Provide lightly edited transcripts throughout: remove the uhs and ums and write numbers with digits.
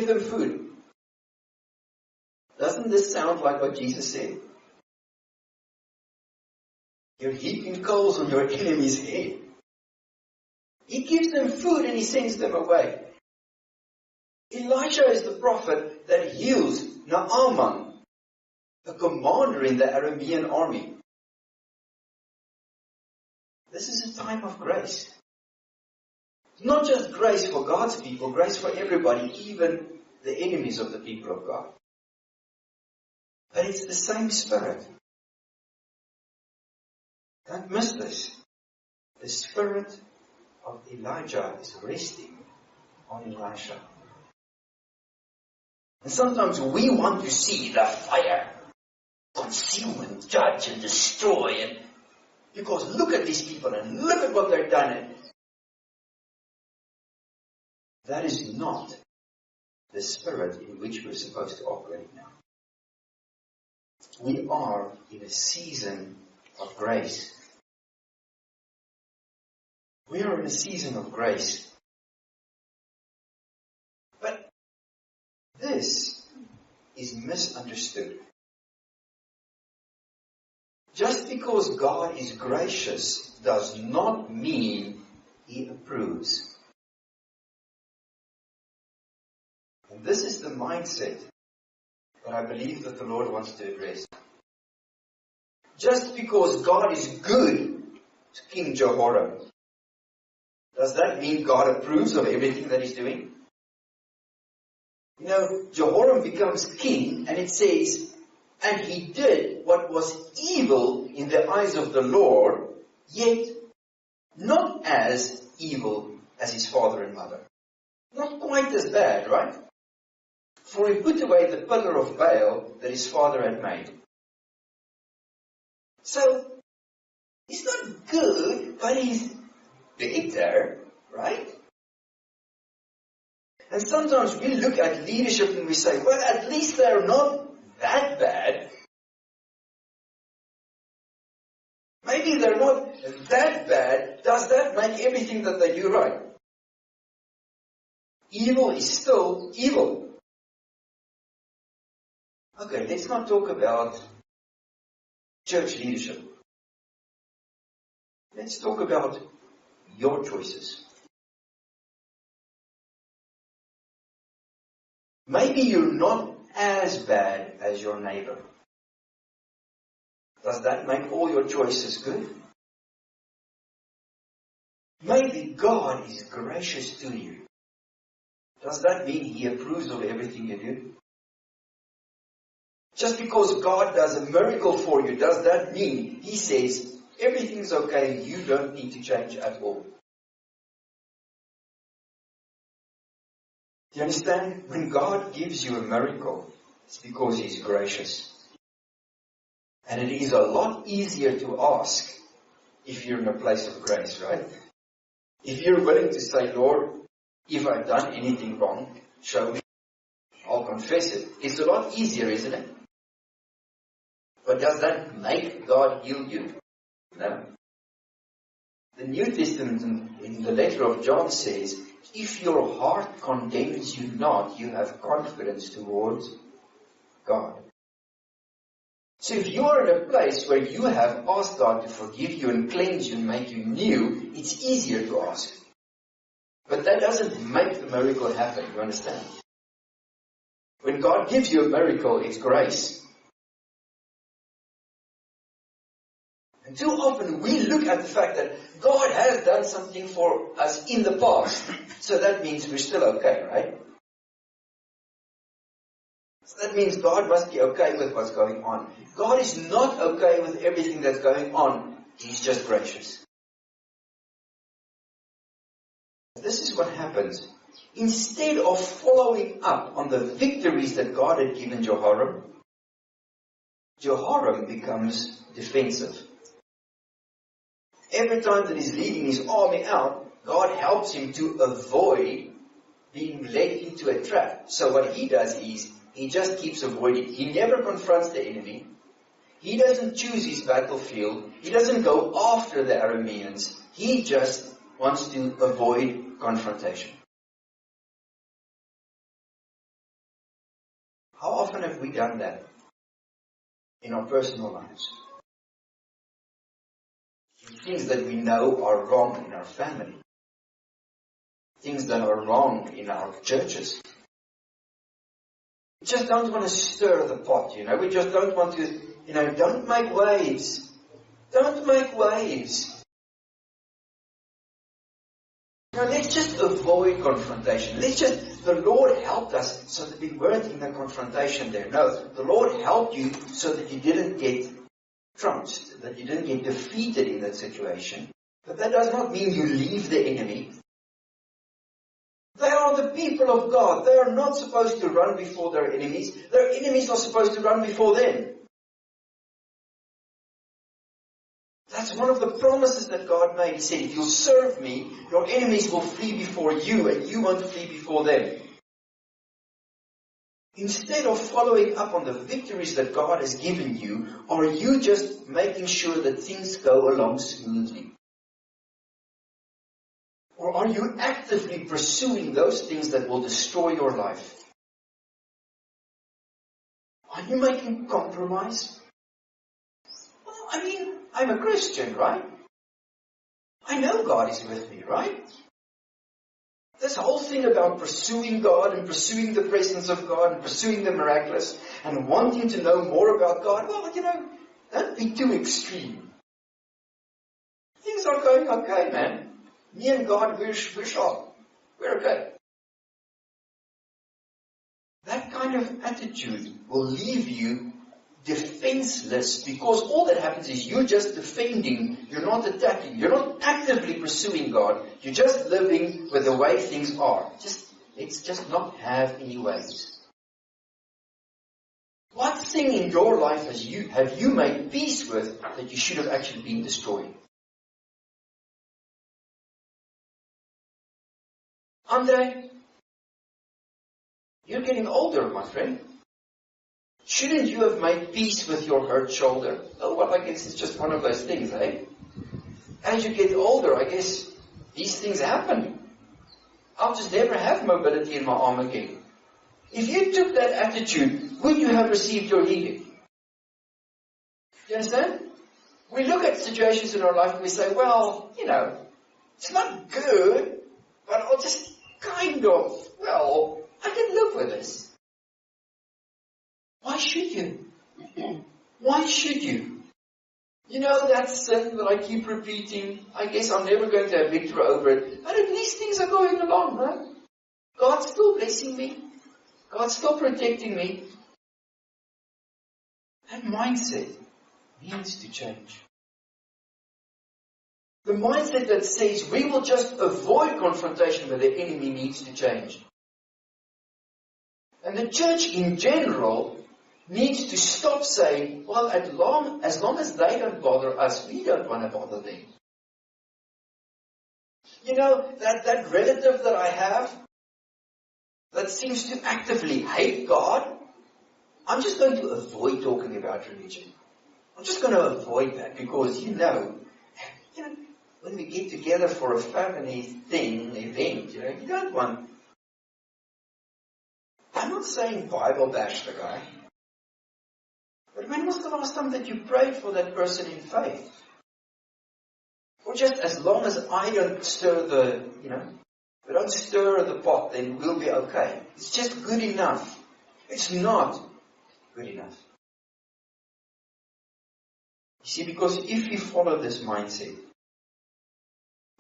give them food. Doesn't this sound like what Jesus said? You're heaping coals on your enemy's head. He gives them food and he sends them away. Elisha is the prophet that heals Naaman, the commander in the Aramean army. This is a time of grace. Not just grace for God's people, grace for everybody, even the enemies of the people of God. But it's the same Spirit. Don't miss this. The Spirit of Elijah is resting on Elisha. And sometimes we want to see the fire consume and judge and destroy, because look at these people and look at what they've done. And that is not the spirit in which we're supposed to operate now. We are in a season of grace. We are in a season of grace. But this is misunderstood. Just because God is gracious does not mean He approves. And this is the mindset that I believe that the Lord wants to address. Just because God is good to King Jehoram, does that mean God approves of everything that he's doing? You know, Jehoram becomes king, and it says, and he did what was evil in the eyes of the Lord, yet not as evil as his father and mother. Not quite as bad, right? For he put away the pillar of Baal that his father had made. So, he's not good, but he's better, right? And sometimes we look at leadership and we say, well, at least they're not that bad. Maybe they're not that bad. Does that make everything that they do right? Evil is still evil. Okay, let's not talk about church leadership. Let's talk about your choices. Maybe you're not as bad as your neighbor. Does that make all your choices good? Maybe God is gracious to you. Does that mean He approves of everything you do? Just because God does a miracle for you, does that mean He says, everything's okay, you don't need to change at all? Do you understand? When God gives you a miracle, it's because He's gracious. And it is a lot easier to ask if you're in a place of grace, right? If you're willing to say, Lord, if I've done anything wrong, show me. I'll confess it. It's a lot easier, isn't it? But does that make God heal you? No. The New Testament in the letter of John says, if your heart condemns you not, you have confidence towards God. So if you are in a place where you have asked God to forgive you and cleanse you and make you new, it's easier to ask. But that doesn't make the miracle happen, you understand? When God gives you a miracle, it's grace. And too often we look at the fact that God has done something for us in the past. So that means we're still okay, right? So that means God must be okay with what's going on. God is not okay with everything that's going on. He's just gracious. This is what happens. Instead of following up on the victories that God had given Jehoram, Jehoram becomes defensive. Every time that he's leading his army out, God helps him to avoid being led into a trap. So what he does is, he just keeps avoiding. He never confronts the enemy. He doesn't choose his battlefield. He doesn't go after the Arameans. He just wants to avoid confrontation. often have we done that in our personal lives? Things that we know are wrong in our family. Things that are wrong in our churches. We just don't want to stir the pot, We just don't want to, don't make waves. Don't make waves. Let's just avoid confrontation. The Lord helped us so that we weren't in the confrontation there. No, the Lord helped you so that you didn't get trounced, that you didn't get defeated in that situation. But that does not mean you leave the enemy. They are the people of God. They are not supposed to run before their enemies. Their enemies are supposed to run before them. That's one of the promises that God made. He said, if you'll serve me, your enemies will flee before you, and you won't flee before them. Instead of following up on the victories that God has given you, are you just making sure that things go along smoothly? Or are you actively pursuing those things that will destroy your life? Are you making compromise? Well, I'm a Christian, right? I know God is with me, right? This whole thing about pursuing God and pursuing the presence of God and pursuing the miraculous and wanting to know more about God, well, don't be too extreme. Things are going okay, man. Me and God, we're sharp. We're okay. That kind of attitude will leave you defenseless, because all that happens is you're just defending, you're not attacking, you're not actively pursuing God, you're just living with the way things are. Let's just not have any ways. What thing in your life have you made peace with that you should have actually been destroying? Andre, you're getting older, my friend. Shouldn't you have made peace with your hurt shoulder? Oh, well, I guess it's just one of those things, eh? As you get older, I guess these things happen. I'll just never have mobility in my arm again. If you took that attitude, would you have received your healing? You understand? We look at situations in our life and we say, well, it's not good, but I'll just I can live with this. Why should you? Why should you? That sin that I keep repeating, I guess I'm never going to have victory over it. But at least things are going along, right? God's still blessing me. God's still protecting me. That mindset needs to change. The mindset that says we will just avoid confrontation with the enemy needs to change. And the church in general needs to stop saying, well, as long as they don't bother us, we don't want to bother them. That relative that I have that seems to actively hate God, I'm just going to avoid talking about religion. I'm just going to avoid that because, when we get together for a family event, you don't want... I'm not saying Bible bash the guy. But when was the last time that you prayed for that person in faith? Or just as long as I don't stir the pot, then we'll be okay. It's just good enough. It's not good enough. You see, because if you follow this mindset,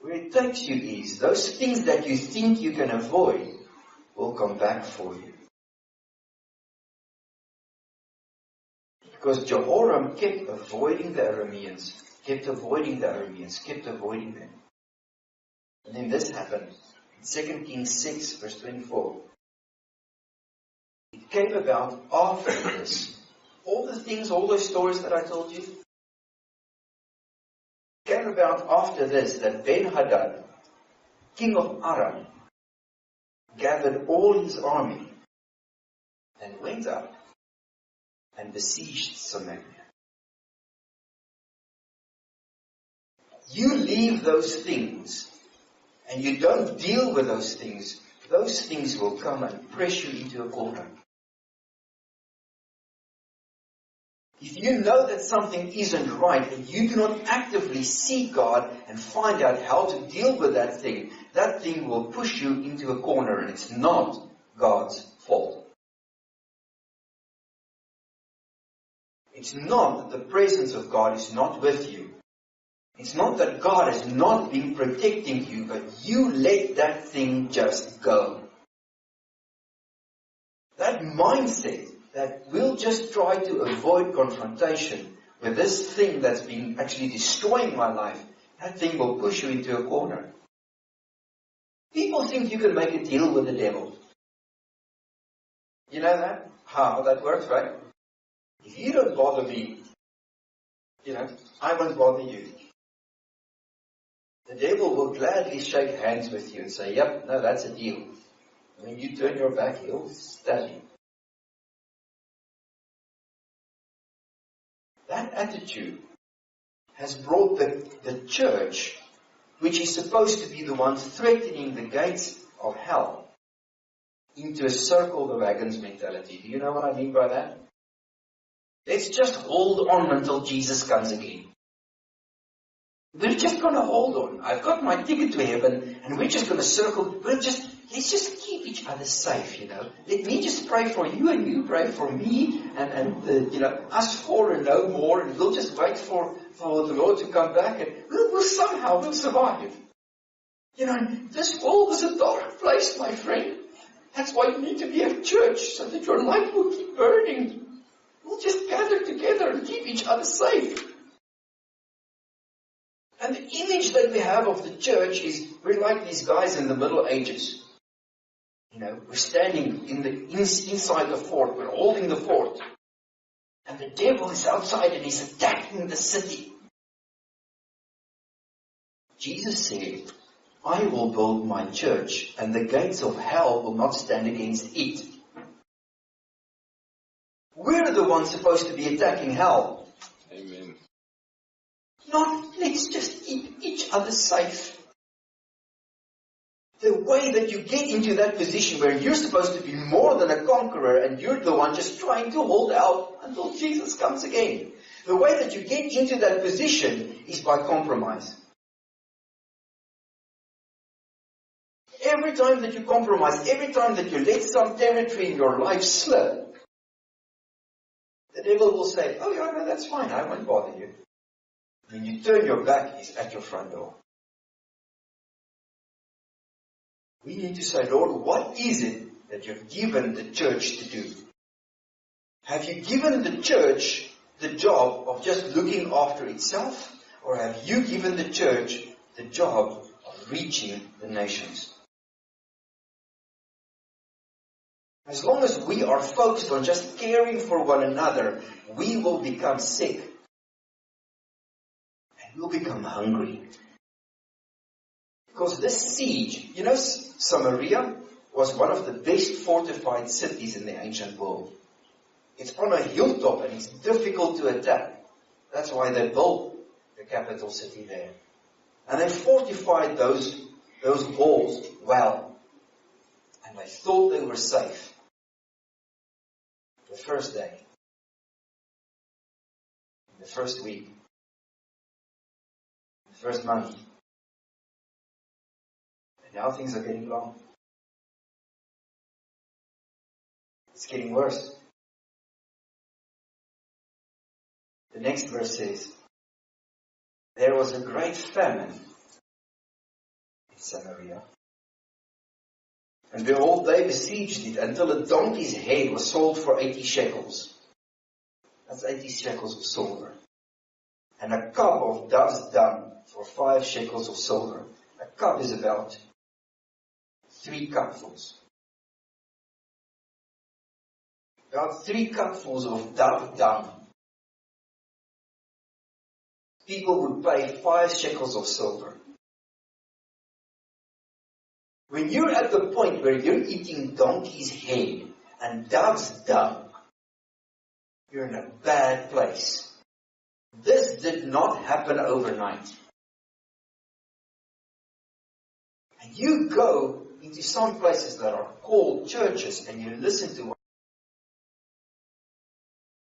where it takes you is, those things that you think you can avoid will come back for you. Because Jehoram kept avoiding the Arameans, kept avoiding them. And then this happened. In 2 Kings 6, verse 24. It came about after this. All those stories that I told you, came about after this that Ben-Hadad, king of Aram, gathered all his army and went up and besieged Samaria. You leave those things and you don't deal with those things will come and press you into a corner. If you know that something isn't right and you do not actively seek God and find out how to deal with that thing will push you into a corner, and it's not God's fault. It's not that the presence of God is not with you. It's not that God has not been protecting you, but you let that thing just go. That mindset that we'll just try to avoid confrontation with this thing that's been actually destroying my life, that thing will push you into a corner. People think you can make a deal with the devil. You know that? How that works, right? If you don't bother me, I won't bother you. The devil will gladly shake hands with you and say, yep, no, that's a deal. When you turn your back, he'll stab you. That attitude has brought the church, which is supposed to be the one threatening the gates of hell, into a circle the wagons mentality. Do you know what I mean by that? Let's just hold on until Jesus comes again. We're just going to hold on. I've got my ticket to heaven, and we're just going to circle. Let's just keep each other safe, Let me just pray for you, and you pray for me, and us four and no more, and we'll just wait for the Lord to come back, and we'll survive. This world is a dark place, my friend. That's why you need to be a church, so that your light will keep burning. We'll just gather together and keep each other safe. And the image that we have of the church is we're like these guys in the Middle Ages. We're standing inside the fort. We're holding the fort. And the devil is outside and he's attacking the city. Jesus said, I will build my church, and the gates of hell will not stand against it. We're the ones supposed to be attacking hell. Amen. Not, let's just keep each other safe. The way that you get into that position where you're supposed to be more than a conqueror and you're the one just trying to hold out until Jesus comes again. The way that you get into that position is by compromise. Every time that you compromise, every time that you let some territory in your life slip, the devil will say, oh yeah, no, that's fine, I won't bother you. When you turn your back, he's at your front door. We need to say, Lord, what is it that you've given the church to do? Have you given the church the job of just looking after itself? Or have you given the church the job of reaching the nations? As long as we are focused on just caring for one another, we will become sick. And we'll become hungry. Because this siege, Samaria was one of the best fortified cities in the ancient world. It's on a hilltop and it's difficult to attack. That's why they built the capital city there. And they fortified those walls well. And they thought they were safe. The first day. The first week. The first month. And now things are getting wrong. It's getting worse. The next verse says, there was a great famine in Samaria. And behold, they besieged it until a donkey's head was sold for 80 shekels. That's 80 shekels of silver. And a cup of dove's dung for 5 shekels of silver. A cup is about 3 cupfuls. About 3 cupfuls of dove dung. People would pay 5 shekels of silver. When you're at the point where you're eating donkey's head and dove's dung, you're in a bad place. This did not happen overnight. And you go into some places that are called churches and you listen to